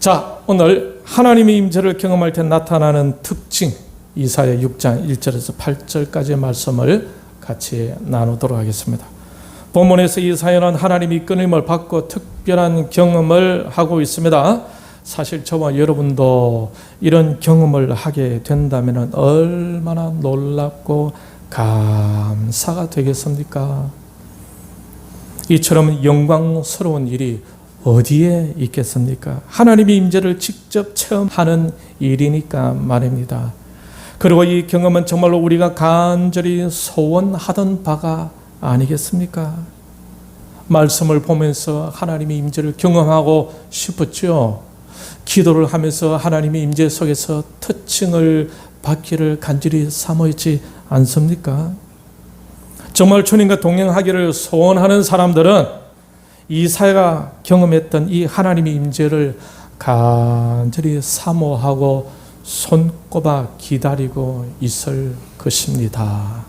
자, 오늘 하나님의 임재를 경험할 때 나타나는 특징, 이사야 6장 1절에서 8절까지의 말씀을 같이 나누도록 하겠습니다. 본문에서 이사야는 하나님의 이끌림을 받고 특별한 경험을 하고 있습니다. 사실 저와 여러분도 이런 경험을 하게 된다면 얼마나 놀랍고 감사가 되겠습니까? 이처럼 영광스러운 일이 어디에 있겠습니까? 하나님의 임재를 직접 체험하는 일이니까 말입니다. 그리고 이 경험은 정말로 우리가 간절히 소원하던 바가 아니겠습니까? 말씀을 보면서 하나님의 임재를 경험하고 싶었죠. 기도를 하면서 하나님의 임재 속에서 터칭을 받기를 간절히 사모하지 않습니까? 정말 주님과 동행하기를 소원하는 사람들은 이사야가 경험했던 이 하나님의 임재를 간절히 사모하고 손꼽아 기다리고 있을 것입니다.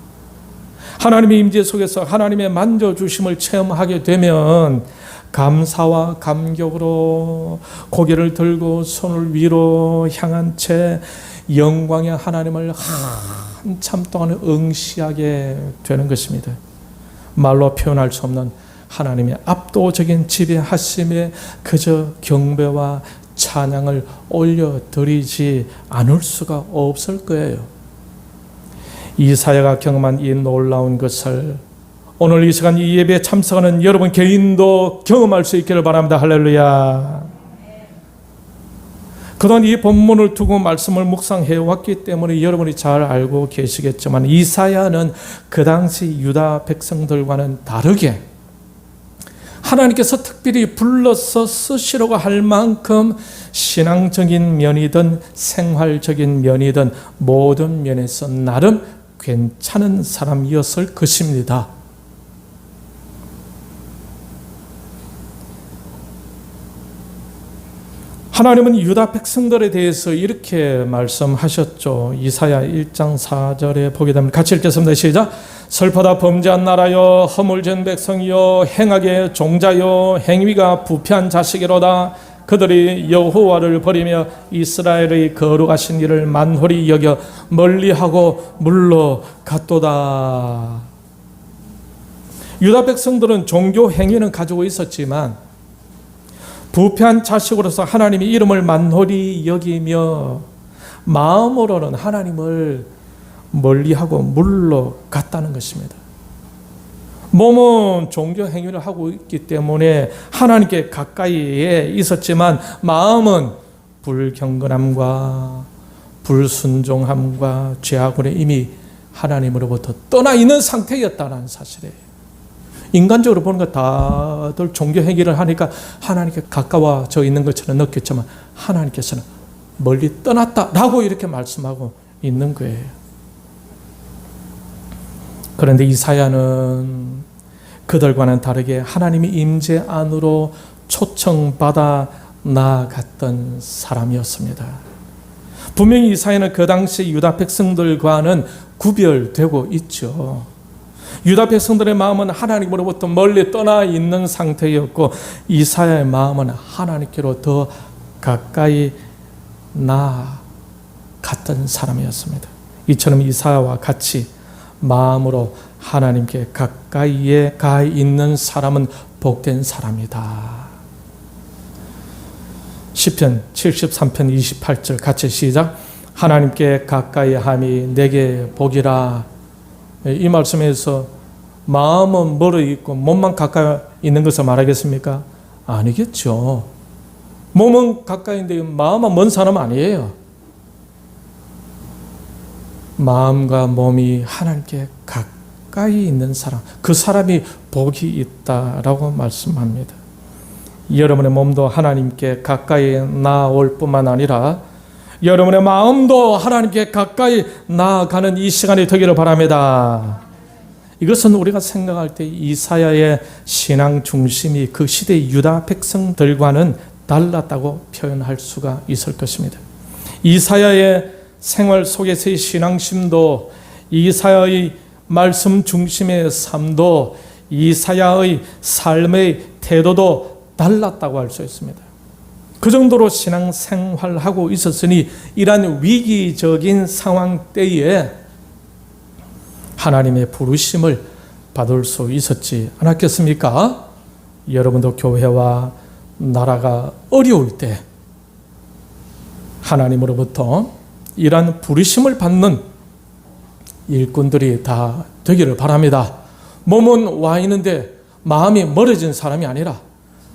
하나님의 임재 속에서 하나님의 만져주심을 체험하게 되면 감사와 감격으로 고개를 들고 손을 위로 향한 채 영광의 하나님을 한참 동안 응시하게 되는 것입니다. 말로 표현할 수 없는 하나님의 압도적인 지배하심에 그저 경배와 찬양을 올려드리지 않을 수가 없을 거예요. 이사야가 경험한 이 놀라운 것을 오늘 이 시간 이 예배에 참석하는 여러분 개인도 경험할 수 있기를 바랍니다. 할렐루야. 그동안 이 본문을 두고 말씀을 묵상해 왔기 때문에 여러분이 잘 알고 계시겠지만 이사야는 그 당시 유다 백성들과는 다르게 하나님께서 특별히 불러서 쓰시려고 할 만큼 신앙적인 면이든 생활적인 면이든 모든 면에서 나름 괜찮은 사람이었을 것입니다. 하나님은 유다 백성들에 대해서 이렇게 말씀하셨죠. 이사야 1장 4절에 보게 되면 같이 읽겠습니다. 시작. 슬퍼다 범죄한 나라여, 허물진 백성이여, 행악의 종자여, 행위가 부패한 자식이로다. 그들이 여호와를 버리며 이스라엘의 거룩하신 이를 만홀히 여겨 멀리하고 물러갔도다. 유다 백성들은 종교 행위는 가지고 있었지만 부패한 자식으로서 하나님의 이름을 만홀히 여기며 마음으로는 하나님을 멀리하고 물러갔다는 것입니다. 몸은 종교 행위를 하고 있기 때문에 하나님께 가까이에 있었지만 마음은 불경건함과 불순종함과 죄악으로 이미 하나님으로부터 떠나 있는 상태였다는 사실이에요. 인간적으로 보는 것 다들 종교 행위를 하니까 하나님께 가까워져 있는 것처럼 느꼈지만 하나님께서는 멀리 떠났다라고 이렇게 말씀하고 있는 거예요. 그런데 이사야는 그들과는 다르게 하나님의 임재 안으로 초청받아 나아갔던 사람이었습니다. 분명히 이사야는 그 당시 유다 백성들과는 구별되고 있죠. 유다 백성들의 마음은 하나님으로부터 멀리 떠나 있는 상태였고 이사야의 마음은 하나님께로 더 가까이 나아갔던 사람이었습니다. 이처럼 이사야와 같이 마음으로 하나님께 가까이에 가 있는 사람은 복된 사람이다. 시편 73편 28절 같이 시작. 하나님께 가까이 함이 내게 복이라. 이 말씀에서 마음은 멀어 있고 몸만 가까이 있는 것을 말하겠습니까? 아니겠죠. 몸은 가까이 있는데 마음은 먼 사람 아니에요. 마음과 몸이 하나님께 가까이 있는 사람, 그 사람이 복이 있다라고 말씀합니다. 여러분의 몸도 하나님께 가까이 나아올 뿐만 아니라 여러분의 마음도 하나님께 가까이 나아가는 이 시간이 되기를 바랍니다. 이것은 우리가 생각할 때 이사야의 신앙 중심이 그 시대의 유다 백성들과는 달랐다고 표현할 수가 있을 것입니다. 이사야의 생활 속에서의 신앙심도, 이사야의 말씀 중심의 삶도, 이사야의 삶의 태도도 달랐다고 할 수 있습니다. 그 정도로 신앙생활하고 있었으니 이러한 위기적인 상황 때에 하나님의 부르심을 받을 수 있었지 않았겠습니까? 여러분도 교회와 나라가 어려울 때 하나님으로부터 이러한 부르심을 받는 일꾼들이 다 되기를 바랍니다. 몸은 와 있는데 마음이 멀어진 사람이 아니라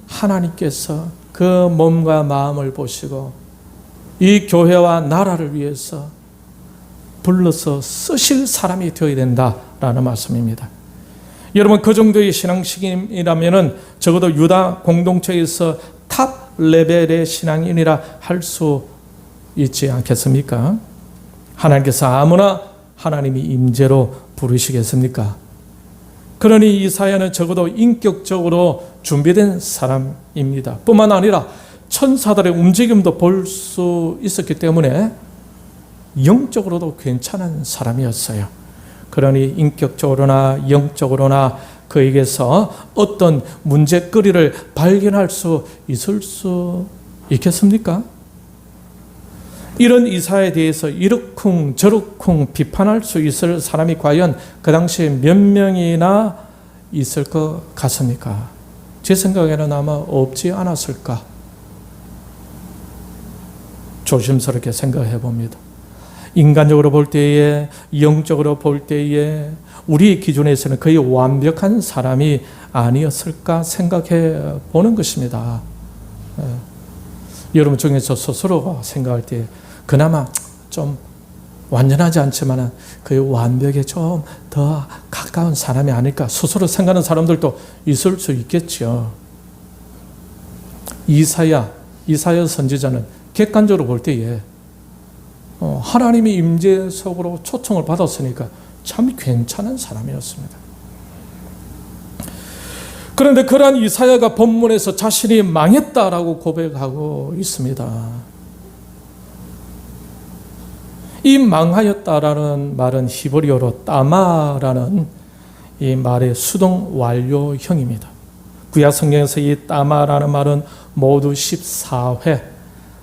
하나님께서 그 몸과 마음을 보시고 이 교회와 나라를 위해서 불러서 쓰실 사람이 되어야 된다라는 말씀입니다. 여러분, 그 정도의 신앙식이라면 적어도 유다 공동체에서 탑 레벨의 신앙인이라 할 수 있지 않겠습니까? 하나님께서 아무나 하나님이 임재로 부르시겠습니까? 그러니 이사야는 적어도 인격적으로 준비된 사람입니다. 뿐만 아니라 천사들의 움직임도 볼 수 있었기 때문에 영적으로도 괜찮은 사람이었어요. 그러니 인격적으로나 영적으로나 그에게서 어떤 문제거리를 발견할 수 있을 수 있겠습니까? 이런 이사야에 대해서 이러쿵 저러쿵 비판할 수 있을 사람이 과연 그 당시에 몇 명이나 있을 것 같습니까? 제 생각에는 아마 없지 않았을까? 조심스럽게 생각해 봅니다. 인간적으로 볼 때에, 영적으로 볼 때에 우리 기준에서는 거의 완벽한 사람이 아니었을까 생각해 보는 것입니다. 여러분 중에서 스스로가 생각할 때 그나마 좀 완전하지 않지만 거의 완벽에 좀 더 가까운 사람이 아닐까 스스로 생각하는 사람들도 있을 수 있겠죠. 이사야 선지자는 객관적으로 볼 때에 하나님의 임재 속으로 초청을 받았으니까 참 괜찮은 사람이었습니다. 그런데 그러한 이사야가 본문에서 자신이 망했다라고 고백하고 있습니다. 이 망하였다라는 말은 히브리어로 따마라는 이 말의 수동 완료형입니다. 구약 성경에서 이 따마라는 말은 모두 14회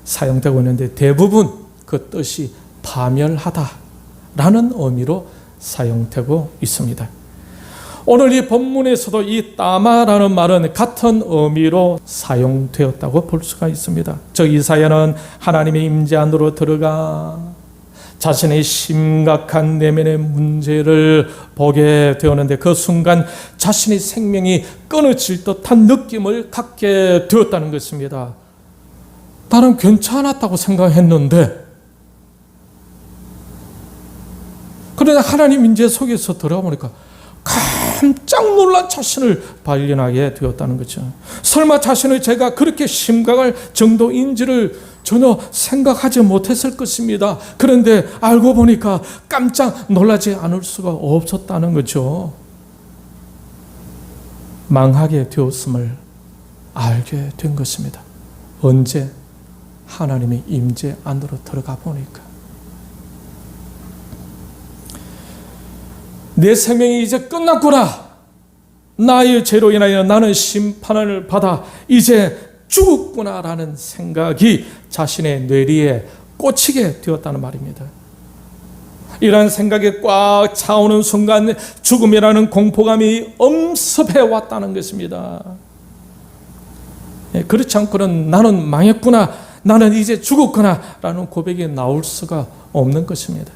사용되고 있는데 대부분 그 뜻이 파멸하다라는 의미로 사용되고 있습니다. 오늘 이 본문에서도 이 따마라는 말은 같은 의미로 사용되었다고 볼 수가 있습니다. 저 이사야는 하나님의 임재 안으로 들어가 자신의 심각한 내면의 문제를 보게 되었는데 그 순간 자신의 생명이 끊어질 듯한 느낌을 갖게 되었다는 것입니다. 나는 괜찮았다고 생각했는데 그러나 하나님 임재 속에서 들어가 보니까 깜짝 놀란 자신을 발견하게 되었다는 거죠. 설마 자신을 제가 그렇게 심각할 정도인지를 전혀 생각하지 못했을 것입니다. 그런데 알고 보니까 깜짝 놀라지 않을 수가 없었다는 거죠. 망하게 되었음을 알게 된 것입니다. 언제? 하나님의 임재 안으로 들어가 보니까. 내 생명이 이제 끝났구나. 나의 죄로 인하여 나는 심판을 받아 이제 죽었구나라는 생각이 자신의 뇌리에 꽂히게 되었다는 말입니다. 이러한 생각이 꽉 차오는 순간 죽음이라는 공포감이 엄습해 왔다는 것입니다. 그렇지 않고는 나는 망했구나, 나는 이제 죽었구나 라는 고백이 나올 수가 없는 것입니다.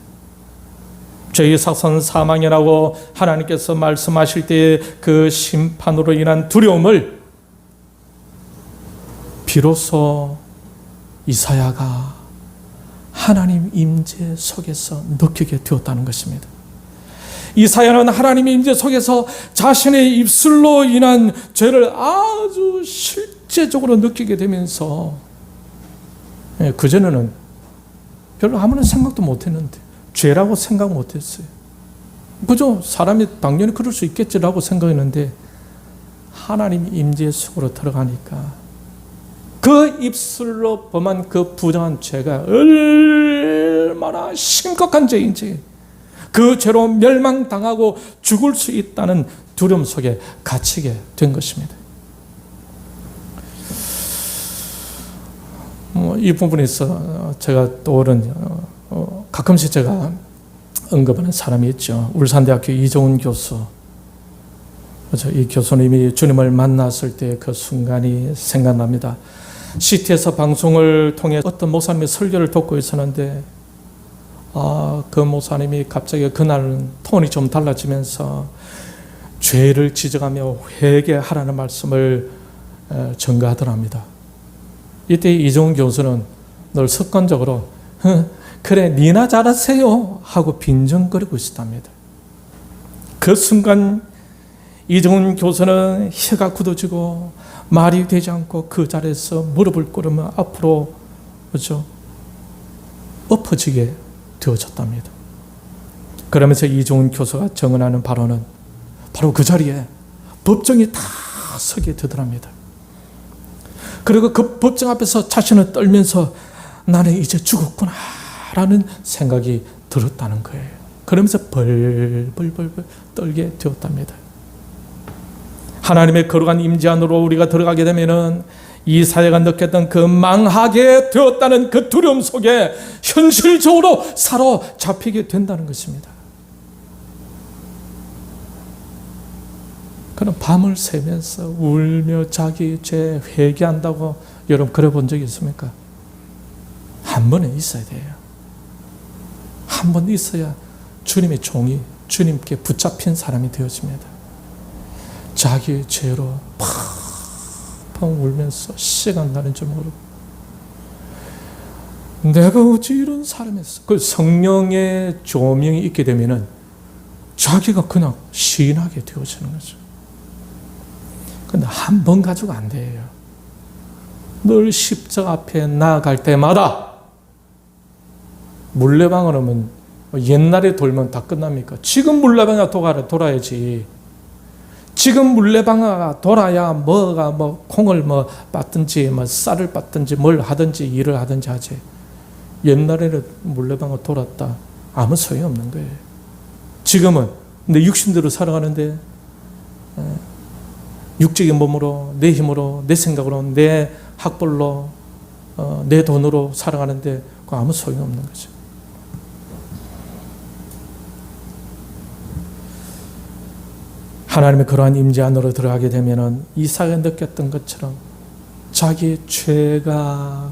죄의 사선 사망이라고 하나님께서 말씀하실 때의 그 심판으로 인한 두려움을 비로소 이사야가 하나님 임재 속에서 느끼게 되었다는 것입니다. 이사야는 하나님의 임재 속에서 자신의 입술로 인한 죄를 아주 실제적으로 느끼게 되면서 그전에는 별로 아무런 생각도 못했는데 죄라고 생각 못했어요. 그죠? 사람이 당연히 그럴 수 있겠지라고 생각했는데 하나님 임재 속으로 들어가니까 그 입술로 범한 그 부정한 죄가 얼마나 심각한 죄인지 그 죄로 멸망당하고 죽을 수 있다는 두려움 속에 갇히게 된 것입니다. 이 부분에서 제가 떠오른 가끔씩 제가 언급하는 사람이 있죠. 울산대학교 이종훈 교수. 이 교수님이 주님을 만났을 때 그 순간이 생각납니다. CT에서 방송을 통해 어떤 목사님의 설교를 듣고 있었는데 그 목사님이 갑자기 그날 톤이 좀 달라지면서 죄를 지적하며 회개하라는 말씀을 전가하더랍니다. 이때 이종훈 교수는 늘 습관적으로 그래 니나 잘하세요 하고 빈정거리고 있었답니다. 그 순간 이종훈 교수는 혀가 굳어지고 말이 되지 않고 그 자리에서 무릎을 꿇으며 앞으로 그렇죠? 엎어지게 되어졌답니다. 그러면서 이종훈 교수가 정언하는 발언은 바로 그 자리에 법정이 다 서게 되더랍니다. 그리고 그 법정 앞에서 자신을 떨면서 나는 이제 죽었구나 라는 생각이 들었다는 거예요. 그러면서 벌벌벌 떨게 되었답니다. 하나님의 거룩한 임재 안으로 우리가 들어가게 되면은 이사야가 느꼈던 그 망하게 되었다는 그 두려움 속에 현실적으로 사로잡히게 된다는 것입니다. 그는 밤을 새면서 울며 자기 죄 회개한다고 여러분 그래 본 적이 있습니까? 한 번은 있어야 돼요. 한 번 있어야 주님의 종이 주님께 붙잡힌 사람이 되어집니다. 자기의 죄로 펑펑 울면서 시간 가는 줄 모르고 내가 어찌 이런 사람이었어. 그 성령의 조명이 있게 되면은 자기가 그냥 시인하게 되어지는 거죠. 근데 한 번 가지고 안 돼요. 늘 십자가 앞에 나아갈 때마다 물레방아 하면 옛날에 돌면 다 끝납니까? 지금 물레방아 돌아야지. 지금 물레방아가 돌아야 뭐가 콩을 빻든지 쌀을 빻든지 뭘 하든지 일을 하든지 하지. 옛날에는 물레방아 돌았다 아무 소용이 없는 거예요. 지금은 내 육신대로 살아가는데 육적인 몸으로 내 힘으로 내 생각으로 내 학벌로 내 돈으로 살아가는데 그거 아무 소용이 없는 거죠. 하나님의 그러한 임재 안으로 들어가게 되면은 이사야가 느꼈던 것처럼 자기의 죄가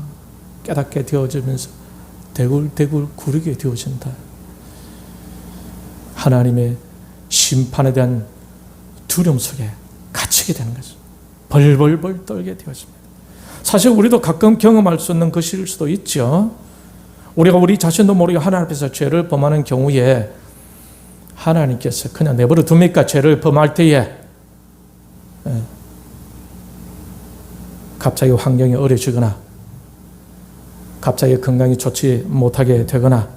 깨닫게 되어지면서 대굴대굴 구르게 되어진다. 하나님의 심판에 대한 두려움 속에 갇히게 되는 거죠. 벌벌벌 떨게 되어집니다. 사실 우리도 가끔 경험할 수 있는 것일 수도 있죠. 우리가 우리 자신도 모르게 하나님 앞에서 죄를 범하는 경우에 하나님께서 그냥 내버려 둡니까? 죄를 범할 때에 갑자기 환경이 어려지거나 갑자기 건강이 좋지 못하게 되거나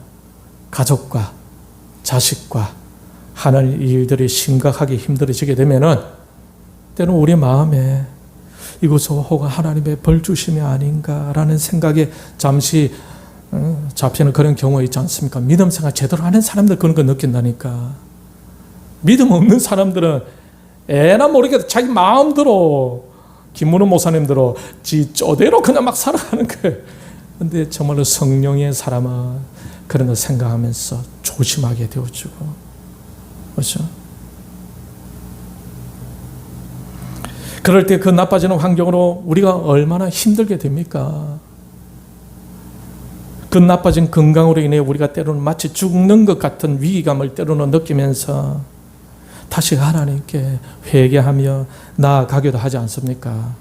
가족과 자식과 하는 일들이 심각하게 힘들어지게 되면은 때는 우리 마음에 이것은 혹은 하나님의 벌주심이 아닌가라는 생각에 잠시 잡히는 그런 경우가 있지 않습니까? 믿음 생활 제대로 하는 사람들 그런 거 느낀다니까. 믿음 없는 사람들은 애나 모르게 자기 마음대로 김문호 목사님대로 지 쪼대로 그냥 막 살아가는 거예요. 근데 정말로 성령의 사람은 그런 거 생각하면서 조심하게 되어주고 그렇죠? 그럴 때 그 나빠지는 환경으로 우리가 얼마나 힘들게 됩니까? 그 나빠진 건강으로 인해 우리가 때로는 마치 죽는 것 같은 위기감을 때로는 느끼면서 다시 하나님께 회개하며 나아가기도 하지 않습니까?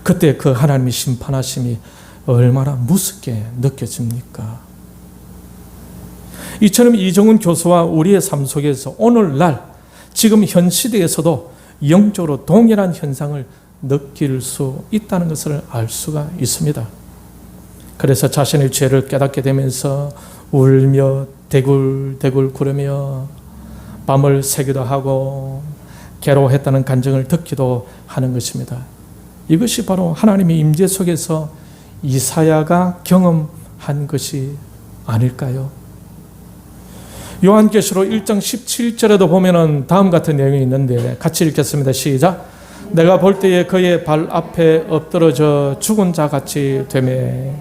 그때 그 하나님의 심판하심이 얼마나 무섭게 느껴집니까? 이처럼 이종훈 교수와 우리의 삶 속에서 오늘날 지금 현 시대에서도 영적으로 동일한 현상을 느낄 수 있다는 것을 알 수가 있습니다. 그래서 자신의 죄를 깨닫게 되면서 울며 대굴대굴 구르며 밤을 새기도 하고 괴로워했다는 간증을 듣기도 하는 것입니다. 이것이 바로 하나님의 임재 속에서 이사야가 경험한 것이 아닐까요? 요한계시록 1장 17절에도 보면은 다음 같은 내용이 있는데 같이 읽겠습니다. 시작. 내가 볼 때에 그의 발 앞에 엎드러져 죽은 자 같이 되매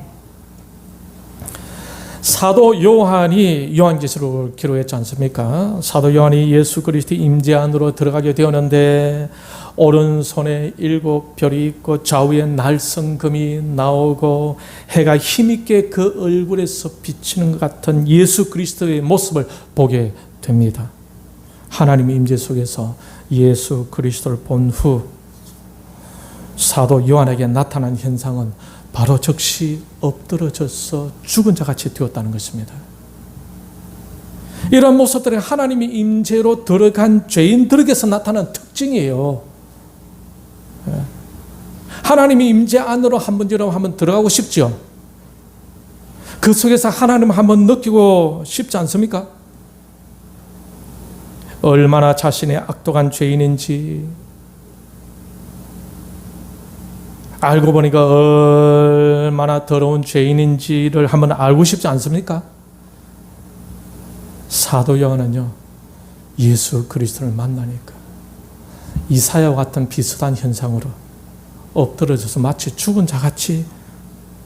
사도 요한이 요한계시록을 기록했지 않습니까? 사도 요한이 예수 그리스도의 임재 안으로 들어가게 되었는데 오른손에 7별이 있고 좌우에 날성금이 나오고 해가 힘있게 그 얼굴에서 비치는 것 같은 예수 그리스도의 모습을 보게 됩니다. 하나님의 임재 속에서 예수 그리스도를 본 후 사도 요한에게 나타난 현상은 바로 즉시 엎드러져서 죽은 자같이 되었다는 것입니다. 이런 모습들은 하나님의 임재로 들어간 죄인들에게서 나타나는 특징이에요. 하나님의 임재 안으로 한 번쯤 한번 들어가고 싶죠. 그 속에서 하나님 한번 느끼고 싶지 않습니까? 얼마나 자신의 악독한 죄인인지 알고 보니까 얼마나 더러운 죄인인지를 한번 알고 싶지 않습니까? 사도 요한은요, 예수 그리스도를 만나니까 이사야와 같은 비슷한 현상으로 엎드러져서 마치 죽은 자같이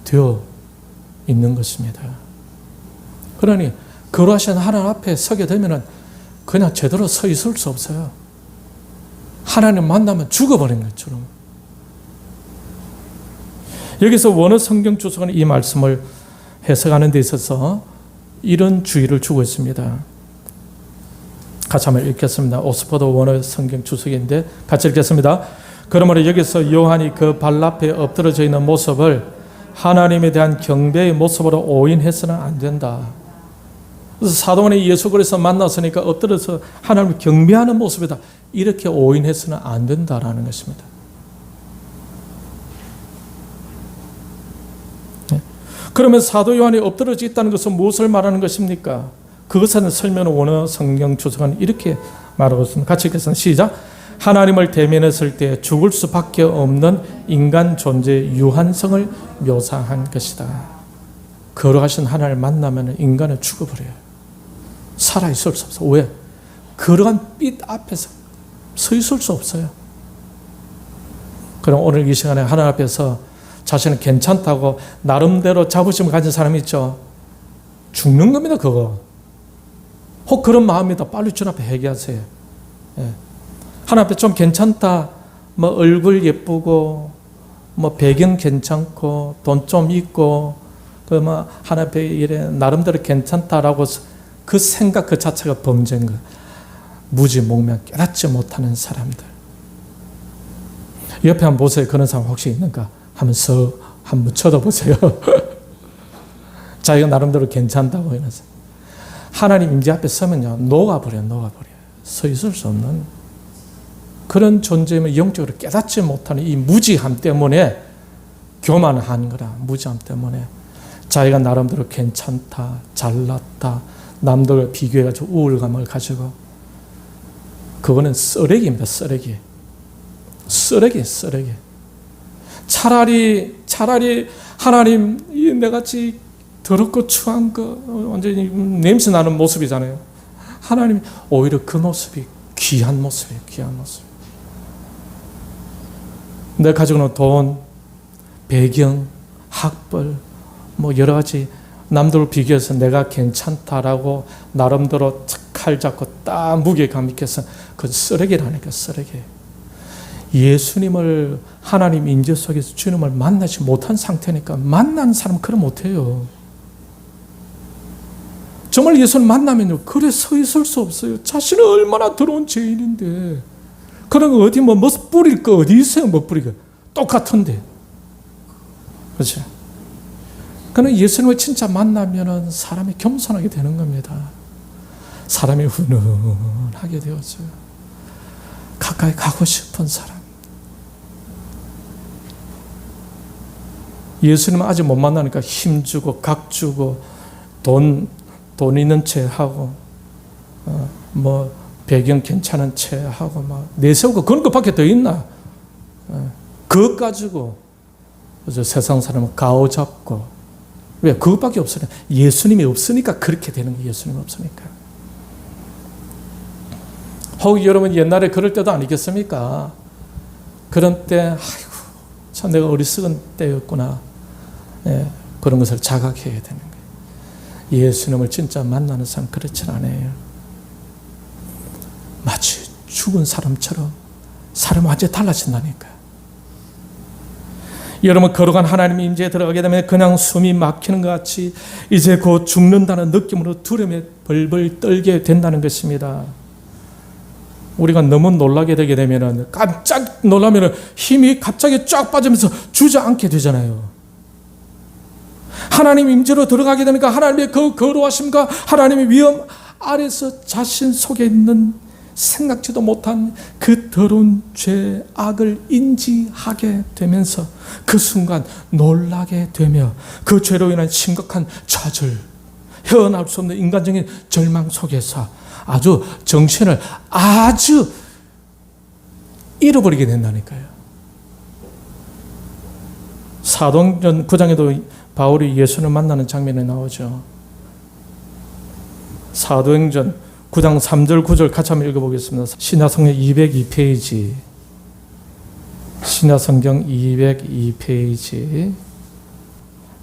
되어 있는 것입니다. 그러니 거룩하신 하나님 앞에 서게 되면 그냥 제대로 서 있을 수 없어요. 하나님 만나면 죽어버린 것처럼. 여기서 원어 성경 주석은 이 말씀을 해석하는 데 있어서 이런 주의를 주고 있습니다. 같이 한번 읽겠습니다. 옥스퍼드 원어 성경 주석인데 같이 읽겠습니다. 그러므로 여기서 요한이 그 발 앞에 엎드러져 있는 모습을 하나님에 대한 경배의 모습으로 오인해서는 안 된다. 그래서 사도원이 예수 그리스도 만났으니까 엎드려서 하나님을 경배하는 모습이다. 이렇게 오인해서는 안 된다라는 것입니다. 그러면 사도 요한이 엎드러져 있다는 것은 무엇을 말하는 것입니까? 그것은 설명 원어 성경 주석은 이렇게 말하고 있습니다. 같이 읽겠습니다. 시작. 하나님을 대면했을 때 죽을 수밖에 없는 인간 존재의 유한성을 묘사한 것이다. 거룩하신 하나님을 만나면 인간은 죽어버려요. 살아있을 수 없어. 왜? 거룩한 빛 앞에서 서 있을 수 없어요. 그럼 오늘 이 시간에 하나님 앞에서 자신은 괜찮다고 나름대로 자부심을 가진 사람이 있죠. 죽는 겁니다, 그거. 혹 그런 마음이다. 빨리 주님 앞에 회개하세요. 예. 하나님 앞에 좀 괜찮다. 뭐 얼굴 예쁘고, 뭐 배경 괜찮고, 돈 좀 있고, 그 뭐 하나님 앞에 이래 나름대로 괜찮다라고 그 생각 그 자체가 범죄인 거예요. 무지몽명 깨닫지 못하는 사람들. 옆에 한번 보세요. 그런 사람 혹시 있는가? 하면서 한번 쳐다보세요. 자기가 나름대로 괜찮다고 해서 하나님 임재 앞에 서면요 녹아버려. 서 있을 수 없는 그런 존재임을 영적으로 깨닫지 못하는 이 무지함 때문에 교만한 거라. 무지함 때문에 자기가 나름대로 괜찮다, 잘났다, 남들과 비교해가지고 우울감을 가지고 그거는 쓰레기입니다. 쓰레기. 차라리 하나님 내같이 더럽고 추한 거 완전히 냄새 나는 모습이잖아요. 하나님 오히려 그 모습이 귀한 모습이에요. 귀한 모습. 내가 가지고 있는 돈, 배경, 학벌 뭐 여러 가지 남들을 비교해서 내가 괜찮다라고 나름대로 칼 잡고 딱 무게감 있게 해서 그건 쓰레기라니까. 쓰레기. 예수님을 하나님 임재 속에서 주님을 만나지 못한 상태니까 만난 사람은 그럼 못해요. 정말 예수를 만나면요 그래 서 있을 수 없어요. 자신은 얼마나 더러운 죄인인데 그런 거 어디 뭐 뿌릴 거 어디 있어요. 뭐 뿌리가 똑같은데. 그렇죠? 그는 예수님을 진짜 만나면은 사람이 겸손하게 되는 겁니다. 사람이 훈훈하게 되어져요. 가까이 가고 싶은 사람. 예수님은 아직 못 만나니까 힘주고 각주고 돈 있는 체 하고 뭐 배경 괜찮은 체 하고 막 내세우고 그런 것밖에 더 있나? 그것 가지고 그래서 세상 사람은 가오잡고 왜? 그것밖에 없으니까. 예수님이 없으니까 그렇게 되는 거예요. 예수님이 없으니까. 혹 여러분 옛날에 그럴 때도 아니겠습니까? 그런 때 아이고 참 내가 어리석은 때였구나. 예, 그런 것을 자각해야 되는 거예요. 예수님을 진짜 만나는 사람 그렇지 않아요. 마치 죽은 사람처럼 사람이 완전히 달라진다니까요. 여러분, 거룩한 하나님의 임재에 들어가게 되면 그냥 숨이 막히는 것 같이 이제 곧 죽는다는 느낌으로 두려움에 벌벌 떨게 된다는 것입니다. 우리가 너무 놀라게 되게 되면 깜짝 놀라면 힘이 갑자기 쫙 빠지면서 주저앉게 되잖아요. 하나님 임재로 들어가게 되니까 하나님의 그 거룩하심과 하나님의 위엄 아래서 자신 속에 있는 생각지도 못한 그 더러운 죄, 악을 인지하게 되면서 그 순간 놀라게 되며 그 죄로 인한 심각한 좌절, 헤어나올 수 없는 인간적인 절망 속에서 아주 정신을 아주 잃어버리게 된다니까요. 사도행전 9장에도 바울이 예수를 만나는 장면이 나오죠. 사도행전 9장 3절 9절 같이 한번 읽어보겠습니다. 신약성경 202페이지 신약성경 202페이지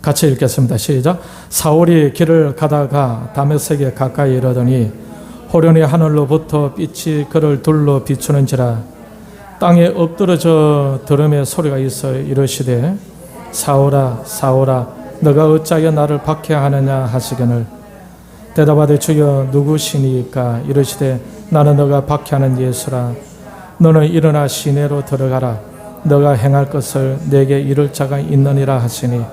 같이 읽겠습니다. 시작. 사울이 길을 가다가 다메섹에 가까이 이르더니 호련히 하늘로부터 빛이 그를 둘러 비추는지라 땅에 엎드러져 들음의 소리가 있어 이르시되 사울아 사울아 너가 어찌하여 나를 박해하느냐 하시거늘 대답하되 주여 누구시니까 이르시되 나는 너가 박해하는 예수라 너는 일어나 시내로 들어가라 너가 행할 것을 내게 이룰 자가 있느니라 하시니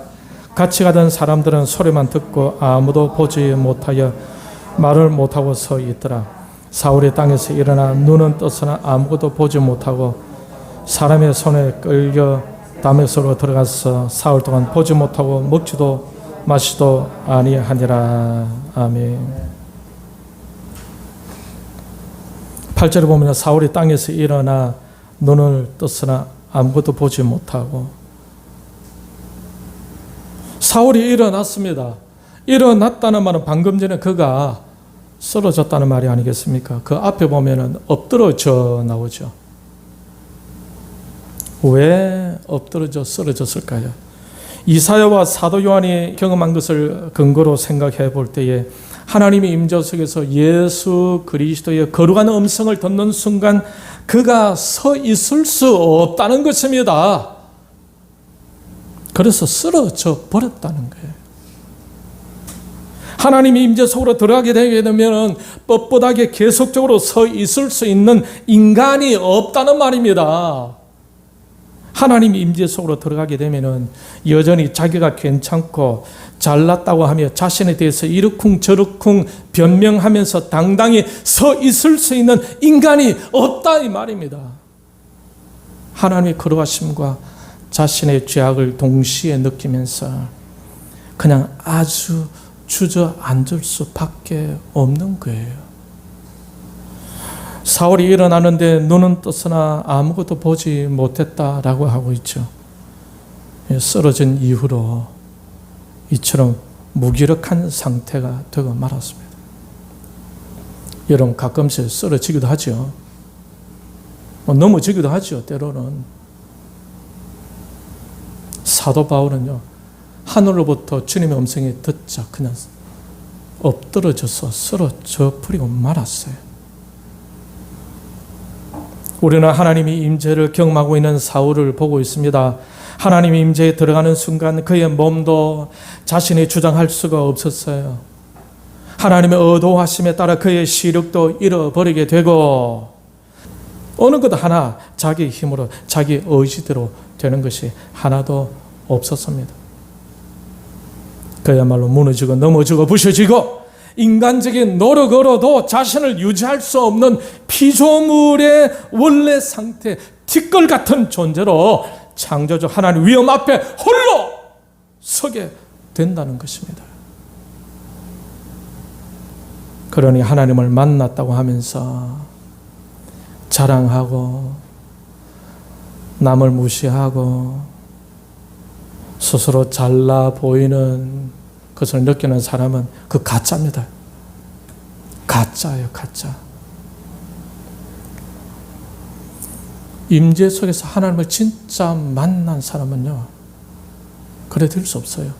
같이 가던 사람들은 소리만 듣고 아무도 보지 못하여 말을 못하고 서 있더라. 사울이 땅에서 일어나 눈은 떴으나 아무것도 보지 못하고 사람의 손에 끌려 다메섹으로 들어가서 사흘 동안 보지 못하고 먹지도 마시도 아니하니라. 아멘. 8절에 보면 사울이 땅에서 일어나 눈을 떴으나 아무것도 보지 못하고 사울이 일어났습니다. 일어났다는 말은 방금 전에 그가 쓰러졌다는 말이 아니겠습니까? 그 앞에 보면은 엎드러져 나오죠. 왜 엎드러져 쓰러졌을까요? 이사야와 사도 요한이 경험한 것을 근거로 생각해 볼 때에 하나님의 임재 속에서 예수 그리스도의 거룩한 음성을 듣는 순간 그가 서 있을 수 없다는 것입니다. 그래서 쓰러져 버렸다는 거예요. 하나님의 임재 속으로 들어가게 되게 되면 뻣뻣하게 계속적으로 서 있을 수 있는 인간이 없다는 말입니다. 하나님의 임재 속으로 들어가게 되면 여전히 자기가 괜찮고 잘났다고 하며 자신에 대해서 이러쿵 저러쿵 변명하면서 당당히 서 있을 수 있는 인간이 없다 이 말입니다. 하나님의 거룩하심과 자신의 죄악을 동시에 느끼면서 그냥 아주 주저앉을 수밖에 없는 거예요. 사울이 일어나는데 눈은 떴으나 아무것도 보지 못했다라고 하고 있죠. 쓰러진 이후로 이처럼 무기력한 상태가 되고 말았습니다. 여러분 가끔씩 쓰러지기도 하죠. 넘어지기도 하죠. 때로는. 사도 바울은요. 하늘로부터 주님의 음성이 듣자 그냥 엎드러져서 쓰러져 버리고 말았어요. 우리는 하나님의 임재를 경험하고 있는 사울을 보고 있습니다. 하나님의 임재에 들어가는 순간 그의 몸도 자신이 주장할 수가 없었어요. 하나님의 어두워하심에 따라 그의 시력도 잃어버리게 되고 어느 것 하나 자기 힘으로 자기 의지대로 되는 것이 하나도 없었습니다. 그야말로 무너지고 넘어지고 부셔지고 인간적인 노력으로도 자신을 유지할 수 없는 피조물의 원래 상태, 티끌 같은 존재로 창조주 하나님 위엄 앞에 홀로 서게 된다는 것입니다. 그러니 하나님을 만났다고 하면서 자랑하고 남을 무시하고 스스로 잘나 보이는 것을 느끼는 사람은 그 가짜입니다. 가짜예요, 가짜. 임재 속에서 하나님을 진짜 만난 사람은요, 그래 될 수 없어요.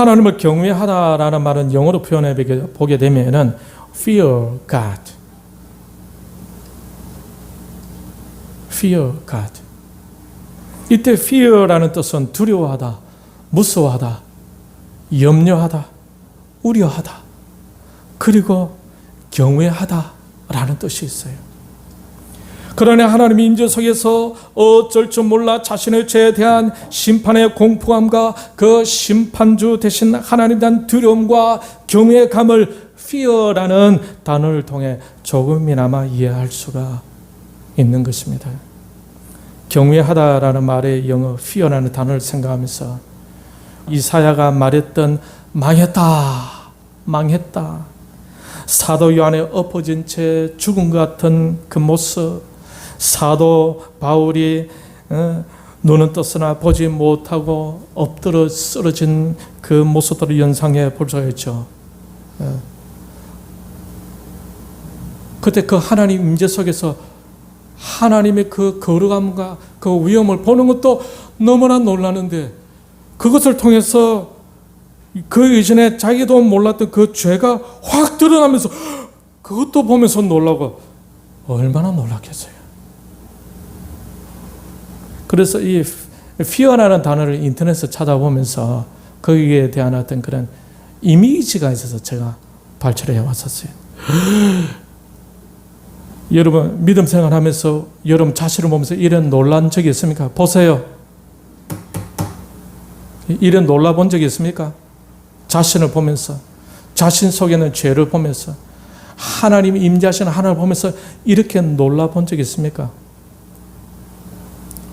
하나님을 경외하다라는 말은 영어로 표현해 보게 되면은 fear God. fear God. 이때 fear라는 뜻은 두려워하다, 무서워하다, 염려하다, 우려하다, 그리고 경외하다라는 뜻이 있어요. 그러나 하나님의 임재 속에서 어쩔 줄 몰라 자신의 죄에 대한 심판의 공포함과 그 심판주 대신 하나님에 대한 두려움과 경외감을 fear라는 단어를 통해 조금이나마 이해할 수가 있는 것입니다. 경외하다라는 말의 영어 fear라는 단어를 생각하면서 이사야가 말했던 망했다. 사도 요한의 엎어진 채 죽은 것 같은 그 모습, 사도 바울이 눈은 떴으나 보지 못하고 엎드려 쓰러진 그 모습들을 연상해 볼 수가 있죠. 그때 그 하나님 임재 속에서 하나님의 그 거룩함과 그 위엄을 보는 것도 너무나 놀라는데, 그것을 통해서 그 이전에 자기도 몰랐던 그 죄가 확 드러나면서 그것도 보면서 놀라고, 얼마나 놀랐겠어요. 그래서 이 fear라는 단어를 인터넷에서 찾아보면서 거기에 대한 어떤 그런 이미지가 있어서 제가 발췌해 왔었어요. 여러분 믿음 생활하면서 여러분 자신을 보면서 이런 놀란 적이 있습니까? 보세요. 이런 놀라본 적이 있습니까? 자신을 보면서, 자신 속에 있는 죄를 보면서, 하나님이 임재하시는 하나님을 보면서 이렇게 놀라본 적이 있습니까?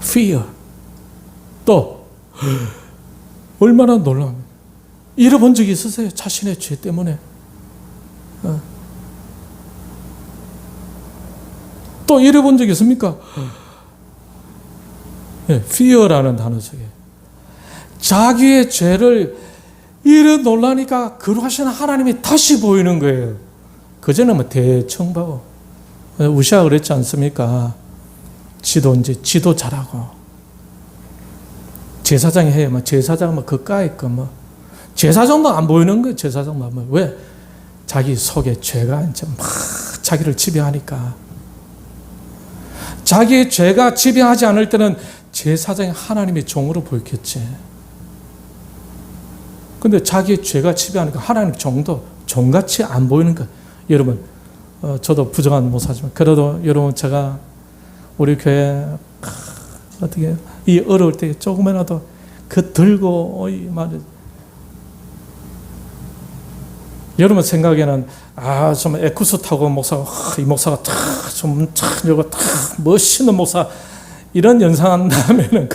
fear. 또 얼마나 놀라운, 잃어본 적이 있으세요? 자신의 죄 때문에. 또 잃어본 적이 있습니까? fear라는 단어 속에 자기의 죄를 이래 놀라니까 거룩하신 하나님이 다시 보이는 거예요. 그전에 뭐 대충 보고, 우시아가 그랬지 않습니까? 지도 잘하고 제사장이 해요. 뭐 제사장 뭐 그까이 거 뭐 제사장도 안 보이는 거예요. 제사장도 뭐 왜? 자기 속에 죄가 이제 막 자기를 지배하니까. 자기의 죄가 지배하지 않을 때는 제사장이 하나님의 종으로 보였겠지. 근데 자기의 죄가 지배하니까 하나님 종도 종같이 안 보이는 거예요. 여러분, 저도 부정한 목사지만 그래도 여러분 제가 우리 교회 어떻게 이 어려울 때 조금이라도 그 들고 이 말을 여러분 생각에는 좀 에쿠스 타고 목사가 이 목사가 좀 이러고 멋있는 목사 이런 연상한 다음에는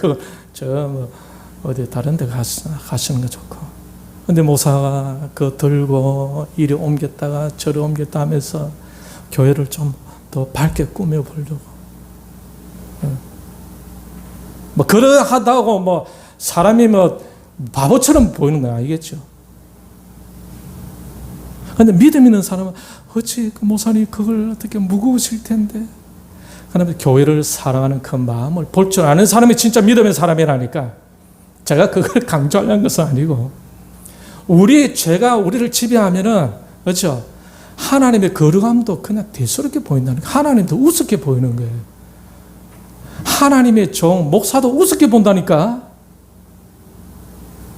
뭐 어디 다른 데 가시는 거 좋고, 근데 목사가 그 들고 이리 옮겼다가 저리 옮겼다 하면서 교회를 좀 더 밝게 꾸며 보려고 뭐 그러하다고 뭐 사람이 뭐 바보처럼 보이는 건 아니겠죠. 근데 믿음 있는 사람은 어찌 그 목사님 그걸 어떻게 무거우실 텐데. 그러면 교회를 사랑하는 그 마음을 볼 줄 아는 사람이 진짜 믿음의 사람이라니까. 제가 그걸 강조하려는 것은 아니고, 우리 죄가 우리를 지배하면은 그렇죠. 하나님의 거룩함도 그냥 대수롭게 보인다니까. 하나님도 우습게 보이는 거예요. 하나님의 종 목사도 우습게 본다니까.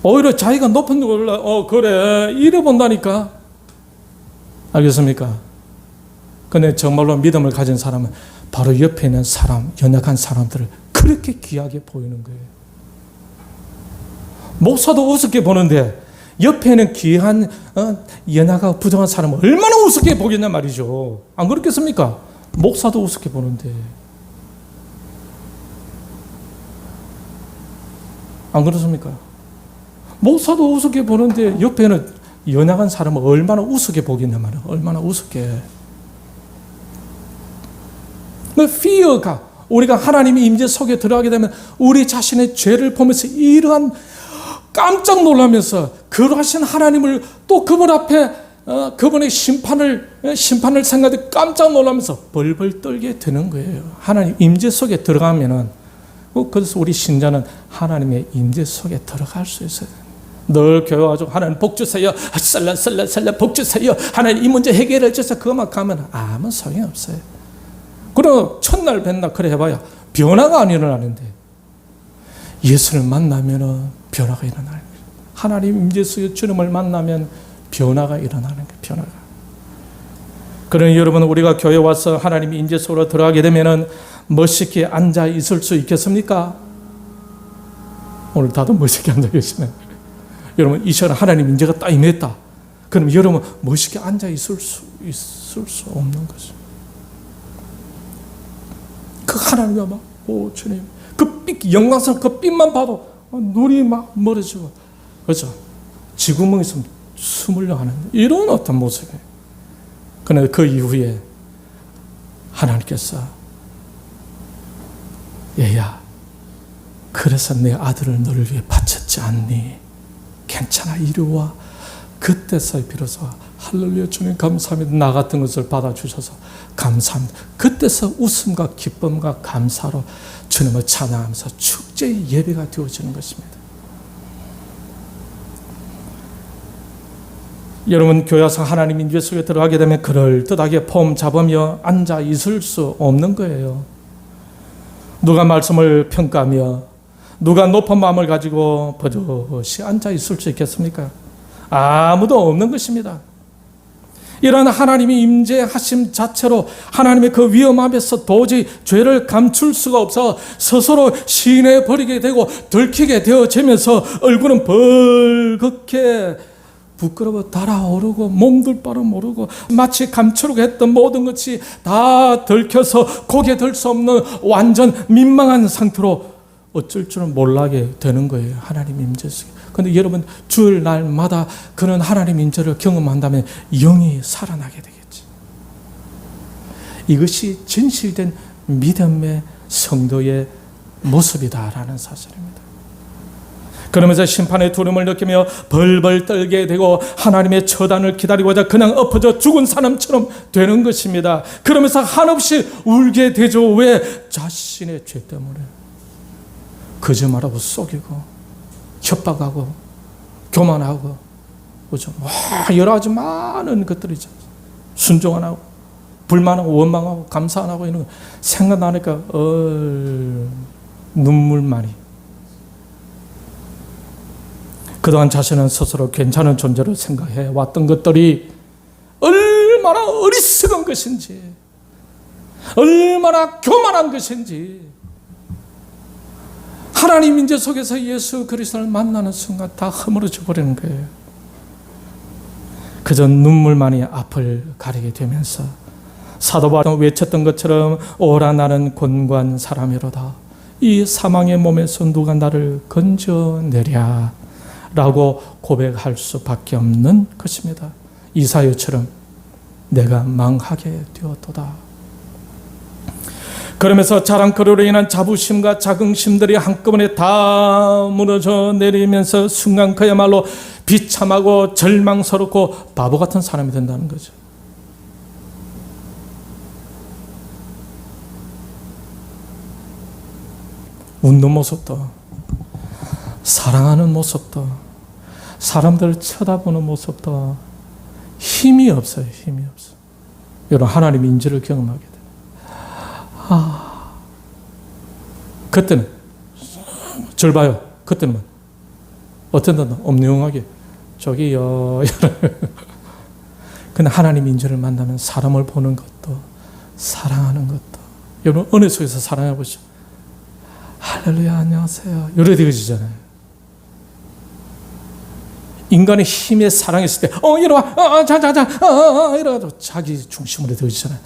오히려 자기가 높은 걸 그래 이래 본다니까. 알겠습니까? 근데 정말로 믿음을 가진 사람은 바로 옆에 있는 사람, 연약한 사람들을 그렇게 귀하게 보이는 거예요. 목사도 우습게 보는데 옆에 있는 귀한 연약하고 부정한 사람은 얼마나 우습게 보겠냐 말이죠. 안 그렇겠습니까? 목사도 우습게 보는데. 안 그렇습니까? 목사도 우습게 보는데 옆에는 연약한 사람은 얼마나 우습게 보겠냐 말이야. 얼마나 우습게. fear가 우리가 하나님의 임재 속에 들어가게 되면 우리 자신의 죄를 보면서 이러한 깜짝 놀라면서 거룩하신 하나님을 또 그분 앞에 그분의 심판을 생각해 깜짝 놀라면서 벌벌 떨게 되는 거예요. 하나님 임재 속에 들어가면은, 그래서 우리 신자는 하나님의 임재 속에 들어갈 수 있어요. 늘 교회 와서 하나님 복 주세요. 살라 복 주세요. 하나님 이 문제 해결해 주세요. 그것만 가면 아무 소용이 없어요. 그럼 첫날 뱃날 그래 해봐야 변화가 안 일어나는데 예수를 만나면 변화가 일어나는 거예요. 하나님 임재 속에 주님을 만나면 변화가 일어나는 거예요. 변화가. 그러니 여러분 우리가 교회 와서 하나님 임재 속으로 들어가게 되면 멋있게 앉아 있을 수 있겠습니까? 오늘 다들 멋있게 앉아 계시네. 여러분 이 시간 하나님 임재가 딱 임했다. 그럼 여러분 멋있게 앉아 있을 수 없는 거죠. 그 하나님과 막 오 주님 그 빛 영광스러운 그 빛만 봐도 눈이 막 멀어지고 그렇죠. 지구멍에서 숨으려 하는 이런 어떤 모습이에요. 그런데 그 이후에 하나님께서 얘야 그래서 내 아들을 너를 위해 바쳤지 않니? 괜찮아 이리 와. 그때서 비로소 할렐루야 주님 감사합니다. 나 같은 것을 받아주셔서 감사합니다. 그때서 웃음과 기쁨과 감사로 주님을 찬양하면서 축제의 예배가 되어지는 것입니다. 여러분 교회 와서 하나님 임재 속에 들어가게 되면 그럴듯하게 폼 잡으며 앉아 있을 수 없는 거예요. 누가 말씀을 평가하며 누가 높은 마음을 가지고 버젓이 앉아 있을 수 있겠습니까? 아무도 없는 것입니다. 이런 하나님이 임재하심 자체로 하나님의 그 위험 앞에서 도저히 죄를 감출 수가 없어 스스로 시인해버리게 되고 들키게 되어지면서 얼굴은 벌겋게 부끄러워 달아오르고 몸둘 바를 모르고 마치 감추려고 했던 모든 것이 다 들켜서 고개 들 수 없는 완전 민망한 상태로 어쩔 줄은 몰라게 되는 거예요. 하나님 임재 속에. 그런데 여러분 주일 날마다 그런 하나님 임재를 경험한다면 영이 살아나게 되겠지. 이것이 진실된 믿음의 성도의 모습이다라는 사실입니다. 그러면서 심판의 두려움을 느끼며 벌벌 떨게 되고 하나님의 처단을 기다리고자 그냥 엎어져 죽은 사람처럼 되는 것입니다. 그러면서 한없이 울게 되죠. 왜? 자신의 죄 때문에 거짓말하고 속이고 협박하고 교만하고 그죠? 여러 가지 많은 것들이죠. 순종 안 하고 불만하고 원망하고 감사 안 하고 이런 거 생각나니까 눈물만이. 그동안 자신은 스스로 괜찮은 존재로 생각해 왔던 것들이 얼마나 어리석은 것인지 얼마나 교만한 것인지 하나님 임재 속에서 예수 그리스도를 만나는 순간 다 허물어져 버리는 거예요. 그저 눈물만이 앞을 가리게 되면서 사도 바울은 외쳤던 것처럼 오라 나는 곤고한 사람이로다. 이 사망의 몸에서 누가 나를 건져내랴 라고 고백할 수밖에 없는 것입니다. 이사야처럼 내가 망하게 되었도다. 그러면서 자랑거리로 인한 자부심과 자긍심들이 한꺼번에 다 무너져 내리면서 순간 그야말로 비참하고 절망스럽고 바보 같은 사람이 된다는 거죠. 웃는 모습도 사랑하는 모습도 사람들을 쳐다보는 모습도 힘이 없어요. 힘이 없어. 여러분 하나님의 인지를 경험하게 돼. 그때는 절 봐요. 그때는 어떤 데는 엄룡하게 저기요. 근데 하나님 인지를 만나면 사람을 보는 것도 사랑하는 것도 여러분 은혜 속에서 사랑해 보시죠. 할렐루야 안녕하세요. 이래 되어지잖아요. 인간의 힘에 사랑했을 때 이리 와 자자자 이래가지고 자기 중심으로 되어지잖아요.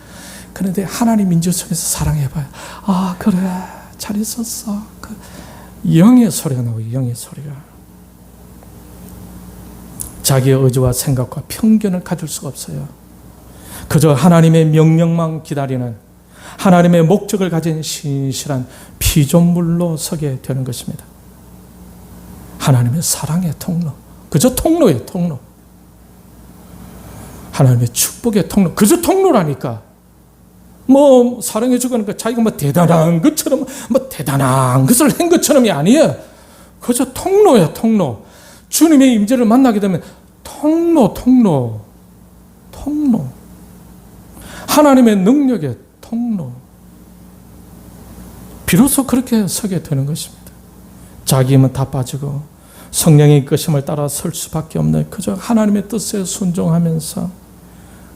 그런데 하나님 인지 속에서 사랑해봐요. 그래 잘 있었어. 그 영의 소리가 나오고 영의 소리가 자기의 의지와 생각과 편견을 가질 수가 없어요. 그저 하나님의 명령만 기다리는 하나님의 목적을 가진 신실한 피조물로 서게 되는 것입니다. 하나님의 사랑의 통로, 그저 통로예요. 통로. 하나님의 축복의 통로, 그저 통로라니까. 사랑해 주니까 자기가 대단한 것처럼 대단한 것을 한 것처럼이 아니에요. 그저 통로예요. 통로. 주님의 임재를 만나게 되면 통로. 하나님의 능력의 통로. 비로소 그렇게 서게 되는 것입니다. 자기 힘은 다 빠지고 성령의 이끄심을 따라 설 수밖에 없는 그저 하나님의 뜻에 순종하면서,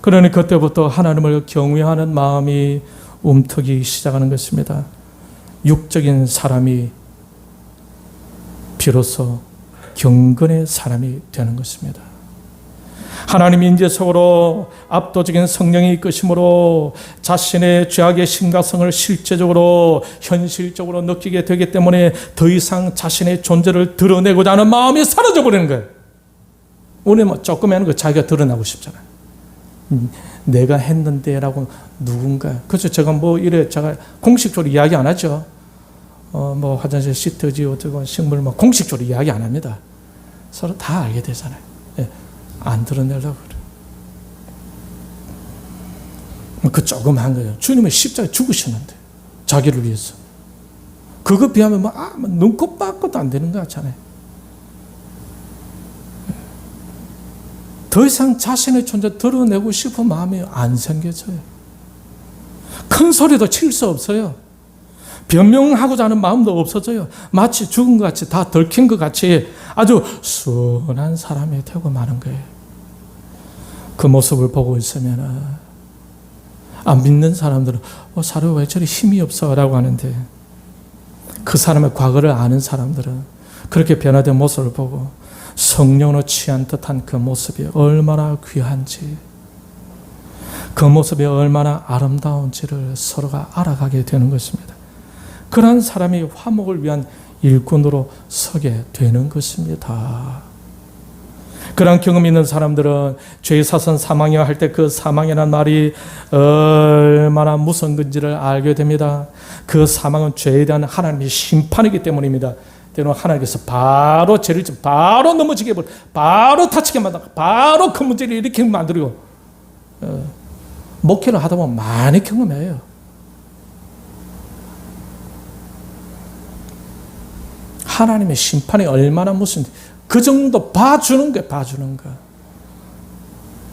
그러니 그때부터 하나님을 경외하는 마음이 움트기 시작하는 것입니다. 육적인 사람이 비로소 경건의 사람이 되는 것입니다. 하나님 임재 속으로 압도적인 성령의 이끄심으로 자신의 죄악의 심각성을 실제적으로 현실적으로 느끼게 되기 때문에 더 이상 자신의 존재를 드러내고자 하는 마음이 사라져 버리는 거예요. 오늘 뭐 조금 하는 거 자기가 드러나고 싶잖아요. 내가 했는데라고 누군가. 그렇죠. 제가 뭐 이래 제가 공식적으로 이야기 안 하죠. 뭐 화장실 시트지 어쩌고 식물 뭐 공식적으로 이야기 안 합니다. 서로 다 알게 되잖아요. 예. 안 드러내려고 그래요. 그 조금 한 거예요. 주님은 십자가에 죽으셨는데 자기를 위해서. 그거 비하면 뭐 눈곱 빠고도 안 되는 거 같잖아요. 더 이상 자신의 존재 드러내고 싶은 마음이 안 생겨져요. 큰 소리도 칠 수 없어요. 변명하고자 하는 마음도 없어져요. 마치 죽은 것 같이 다 덜킨 것 같이 아주 순한 사람이 되고 마는 거예요. 그 모습을 보고 있으면 안 믿는 사람들은 사람 왜 저리 힘이 없어 라고 하는데, 그 사람의 과거를 아는 사람들은 그렇게 변화된 모습을 보고 성령으로 취한 듯한 그 모습이 얼마나 귀한지, 그 모습이 얼마나 아름다운지를 서로가 알아가게 되는 것입니다. 그러한 사람이 화목을 위한 일꾼으로 서게 되는 것입니다. 그런 경험이 있는 사람들은 죄의 사선 사망이라 할 때 그 사망이라는 말이 얼마나 무서운 건지를 알게 됩니다. 그 사망은 죄에 대한 하나님의 심판이기 때문입니다. 때로는 하나님께서 바로 죄를 바로 넘어지게 해버리고 바로 다치게 만들고 바로 큰 문제를 일으키게 만들고, 목회를 하다 보면 많이 경험해요. 하나님의 심판이 얼마나 무슨 그 정도 봐주는 거예요. 봐주는 거.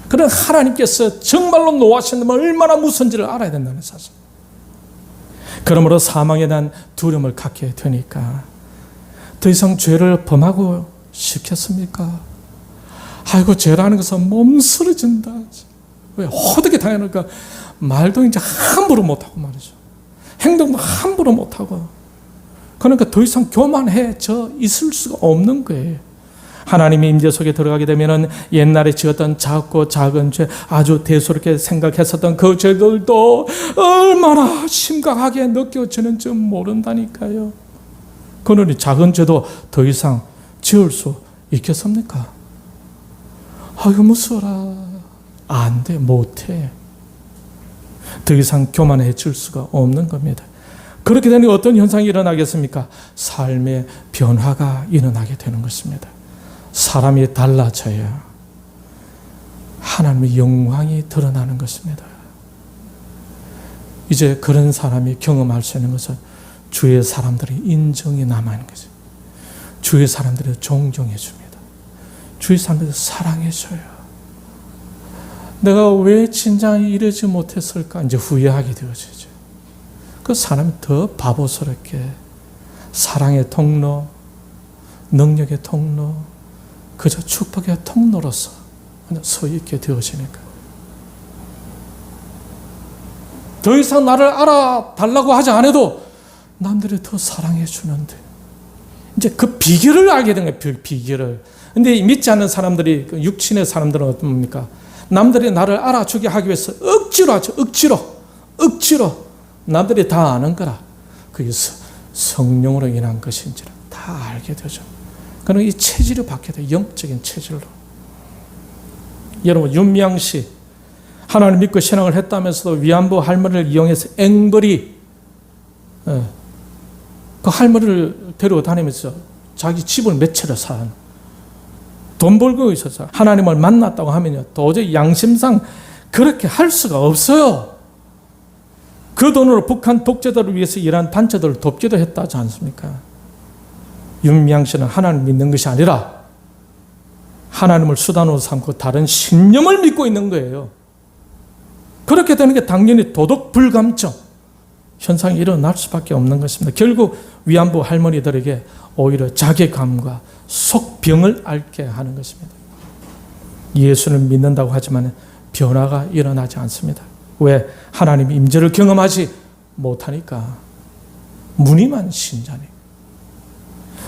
그런 하나님께서 정말로 노하신다면 얼마나 무서운지를 알아야 된다는 사실. 그러므로 사망에 대한 두려움을 갖게 되니까 더 이상 죄를 범하고 싶겠습니까? 아이고, 죄라는 것은 몸쓰러진다. 왜 호되게 당하니까 말도 이제 함부로 못하고 말이죠. 행동도 함부로 못하고. 그러니까 더 이상 교만해져 있을 수가 없는 거예요. 하나님의 임재 속에 들어가게 되면은 옛날에 지었던 작고 작은 죄, 아주 대수롭게 생각했었던 그 죄들도 얼마나 심각하게 느껴지는지 모른다니까요. 그러니 작은 죄도 더 이상 지을 수 있겠습니까? 아이고, 무서워라. 안 돼, 못해. 더 이상 교만해질 수가 없는 겁니다. 그렇게 되니 어떤 현상이 일어나겠습니까? 삶의 변화가 일어나게 되는 것입니다. 사람이 달라져야 하나님의 영광이 드러나는 것입니다. 이제 그런 사람이 경험할 수 있는 것은 주의 사람들의 인정이 남아있는 거죠. 주의 사람들이 존경해 줍니다. 주의 사람들이 사랑해 줘요. 내가 왜 진작 이러지 못했을까? 이제 후회하게 되어지죠. 그 사람이 더 바보스럽게 사랑의 통로, 능력의 통로, 그저 축복의 통로로서 서 있게 되어지니까. 더 이상 나를 알아달라고 하지 않아도 남들이 더 사랑해 주는데, 이제 그 비결을 알게 된 거예요. 비결을. 근데 믿지 않는 사람들이, 육신의 사람들은 어떻습니까? 남들이 나를 알아주게 하기 위해서 억지로 하죠. 억지로. 남들이 다 아는 거라. 그게 성령으로 인한 것인지를 다 알게 되죠. 그러면 이 체질을 받게 돼요. 영적인 체질로. 여러분, 윤미향 씨, 하나님 믿고 신앙을 했다면서도 위안부 할머니를 이용해서 앵벌이, 그 할머니를 데리고 다니면서 자기 집을 몇 채를 산, 돈 벌고 있어서 하나님을 만났다고 하면요, 도저히 양심상 그렇게 할 수가 없어요. 그 돈으로 북한 독재자를 위해서 일한 단체들을 돕기도 했다지 않습니까? 윤미향 씨는 하나님 믿는 것이 아니라 하나님을 수단으로 삼고 다른 신념을 믿고 있는 거예요. 그렇게 되는 게 당연히 도덕 불감증 현상이 일어날 수밖에 없는 것입니다. 결국 위안부 할머니들에게 오히려 자괴감과 속병을 앓게 하는 것입니다. 예수를 믿는다고 하지만 변화가 일어나지 않습니다. 왜? 하나님의 임재를 경험하지 못하니까. 무늬만 신자니.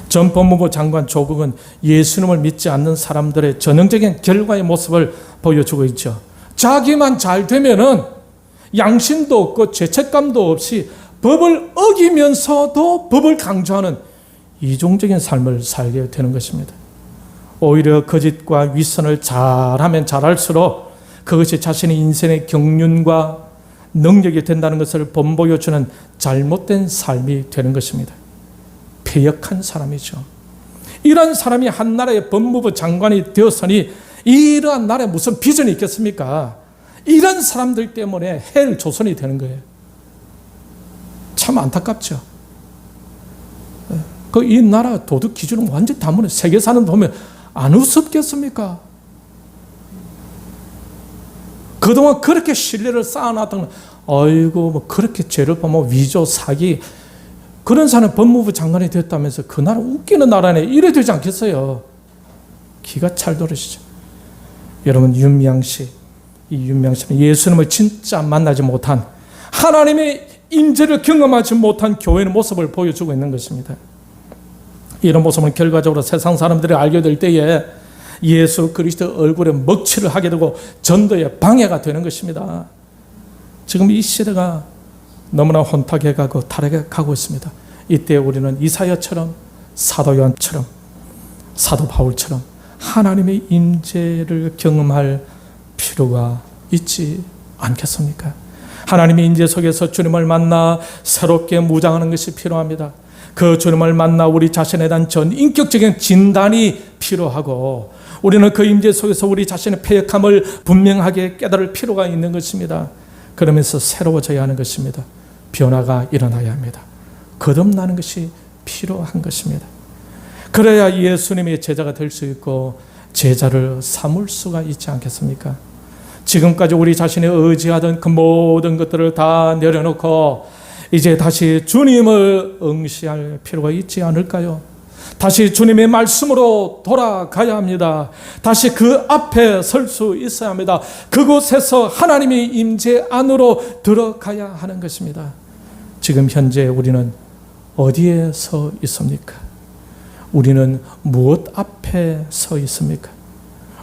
전 법무부 장관 조국은 예수님을 믿지 않는 사람들의 전형적인 결과의 모습을 보여주고 있죠. 자기만 잘 되면은 양심도 없고 죄책감도 없이 법을 어기면서도 법을 강조하는 이중적인 삶을 살게 되는 것입니다. 오히려 거짓과 윗선을 잘하면 잘할수록 그것이 자신의 인생의 경륜과 능력이 된다는 것을 본보여주는 잘못된 삶이 되는 것입니다. 패역한 사람이죠. 이런 사람이 한 나라의 법무부 장관이 되었으니 이러한 나라에 무슨 비전이 있겠습니까? 이런 사람들 때문에 헬 조선이 되는 거예요. 참 안타깝죠. 이 나라 도덕 기준은 완전히 다문에 세계 사는 보면 안 우습겠습니까? 그동안 그렇게 신뢰를 쌓아놨던 아이고 뭐 그렇게 죄를 보면 위조 사기 그런 사람 법무부 장관이 됐다면서 그 나라 웃기는 나라네 이래 되지 않겠어요? 기가 찰 노릇이죠. 여러분 윤미향씨 이 윤미향씨는 예수님을 진짜 만나지 못한 하나님의 임재를 경험하지 못한 교회의 모습을 보여주고 있는 것입니다. 이런 모습은 결과적으로 세상 사람들이 알게 될 때에 예수 그리스도 얼굴에 먹칠을 하게 되고 전도에 방해가 되는 것입니다. 지금 이 시대가 너무나 혼탁해 가고 타락해 가고 있습니다. 이때 우리는 이사야처럼 사도 요한처럼 사도 바울처럼 하나님의 임재를 경험할 필요가 있지 않겠습니까? 하나님의 임재 속에서 주님을 만나 새롭게 무장하는 것이 필요합니다. 그 주님을 만나 우리 자신에 대한 전인격적인 진단이 필요하고 우리는 그 임재 속에서 우리 자신의 패역함을 분명하게 깨달을 필요가 있는 것입니다. 그러면서 새로워져야 하는 것입니다. 변화가 일어나야 합니다. 거듭나는 것이 필요한 것입니다. 그래야 예수님의 제자가 될 수 있고 제자를 삼을 수가 있지 않겠습니까? 지금까지 우리 자신이 의지하던 그 모든 것들을 다 내려놓고 이제 다시 주님을 응시할 필요가 있지 않을까요? 다시 주님의 말씀으로 돌아가야 합니다. 다시 그 앞에 설 수 있어야 합니다. 그곳에서 하나님의 임재 안으로 들어가야 하는 것입니다. 지금 현재 우리는 어디에 서 있습니까? 우리는 무엇 앞에 서 있습니까?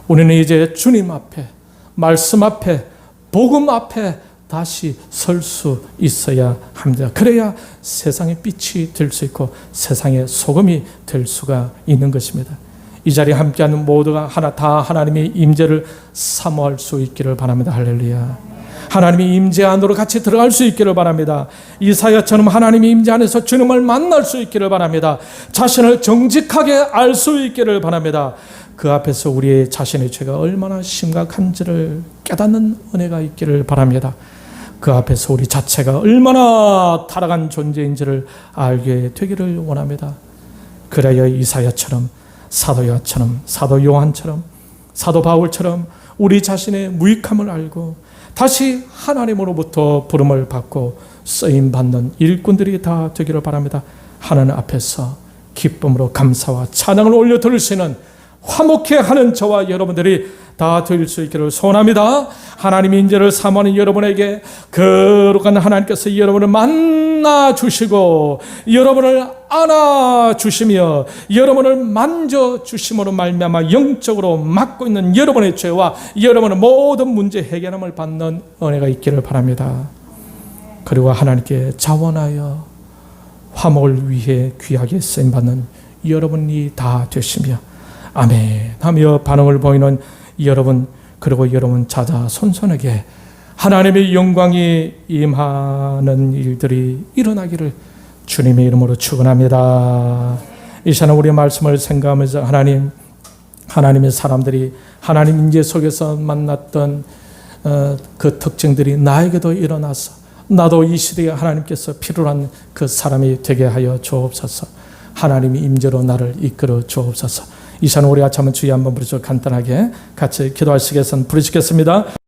우리는 이제 주님 앞에, 말씀 앞에, 복음 앞에 다시 설 수 있어야 합니다. 그래야 세상의 빛이 될 수 있고 세상의 소금이 될 수가 있는 것입니다. 이 자리에 함께하는 모두가 다 하나님의 임재를 사모할 수 있기를 바랍니다. 할렐루야. 하나님의 임재 안으로 같이 들어갈 수 있기를 바랍니다. 이사야처럼 하나님의 임재 안에서 주님을 만날 수 있기를 바랍니다. 자신을 정직하게 알 수 있기를 바랍니다. 그 앞에서 우리의 자신의 죄가 얼마나 심각한지를 깨닫는 은혜가 있기를 바랍니다. 그 앞에서 우리 자체가 얼마나 타락한 존재인지를 알게 되기를 원합니다. 그래야 이사야처럼 사도 요한처럼 사도 요한처럼 사도 바울처럼 우리 자신의 무익함을 알고 다시 하나님으로부터 부름을 받고 쓰임받는 일꾼들이 다 되기를 바랍니다. 하나님 앞에서 기쁨으로 감사와 찬양을 올려 드릴 수 있는 화목해하는 저와 여러분들이 다 될 수 있기를 소원합니다. 하나님의 인재를 사모하는 여러분에게 거룩한 하나님께서 여러분을 만나 주시고 여러분을 안아 주시며 여러분을 만져 주심으로 말미암아 영적으로 맡고 있는 여러분의 죄와 여러분의 모든 문제 해결함을 받는 은혜가 있기를 바랍니다. 그리고 하나님께 자원하여 화목을 위해 귀하게 쓰임받는 여러분이 다 되시며 아멘 하며 반응을 보이는 여러분 그리고 여러분 자자손손에게 하나님의 영광이 임하는 일들이 일어나기를 주님의 이름으로 축원합니다. 이 시간 우리의 말씀을 생각하면서 하나님의 사람들이 하나님 임재 속에서 만났던 그 특징들이 나에게도 일어나서 나도 이 시대에 하나님께서 필요한 그 사람이 되게 하여 주옵소서. 하나님의 임재로 나를 이끌어 주옵소서. 이 시간 우리 아참은 주의 한번 부르셔 간단하게 같이 기도할 시겠습니다. 부르시겠습니다.